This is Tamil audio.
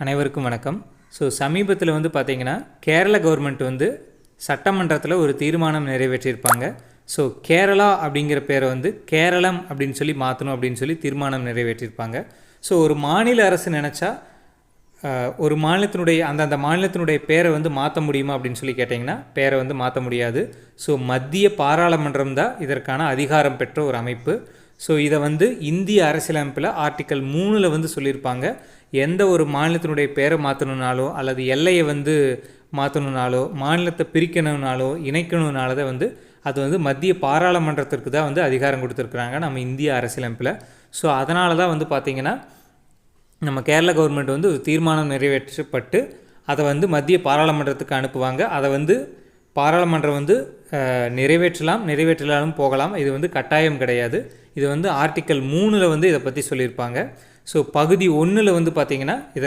அனைவருக்கும் வணக்கம். சமீபத்தில் பார்த்தீங்கன்னா கேரள கவர்மெண்ட் சட்டமன்றத்தில் ஒரு தீர்மானம் நிறைவேற்றியிருப்பாங்க. கேரளா அப்படிங்கிற பேரை கேரளம் அப்படின்னு சொல்லி மாற்றணும் அப்படின்னு சொல்லி தீர்மானம் நிறைவேற்றியிருப்பாங்க. ஒரு மாநில அரசு நினச்சா ஒரு மாநிலத்தினுடைய அந்த மாநிலத்தினுடைய பேரை மாற்ற முடியுமா அப்படின்னு சொல்லி கேட்டிங்கன்னா பேரை மாற்ற முடியாது. மத்திய பாராளுமன்றம் தான் இதற்கான அதிகாரம் பெற்ற ஒரு அமைப்பு. இதை இந்திய அரசியலமைப்பில் ஆர்டிக்கல் 3 சொல்லியிருப்பாங்க. எந்த ஒரு மாநிலத்தினுடைய பேரை மாற்றணுன்னாலோ அல்லது எல்லையை மாற்றணுன்னாலோ மாநிலத்தை பிரிக்கணுன்னாலோ இணைக்கணுன்னால தான் அது மத்திய பாராளுமன்றத்திற்கு தான் அதிகாரம் கொடுத்துருக்குறாங்க நம்ம இந்திய அரசியலமைப்பில். அதனால தான் பார்த்திங்கன்னா நம்ம கேரள கவர்மெண்ட் ஒரு தீர்மானம் நிறைவேற்றப்பட்டு அதை மத்திய பாராளுமன்றத்துக்கு அனுப்புவாங்க. அதை பாராளுமன்றம் நிறைவேற்றலாலும் போகலாம். இது கட்டாயம் கிடையாது. இது ஆர்டிக்கல் 3 இதை பற்றி சொல்லியிருப்பாங்க. பகுதி 1 பார்த்திங்கன்னா இதற்கு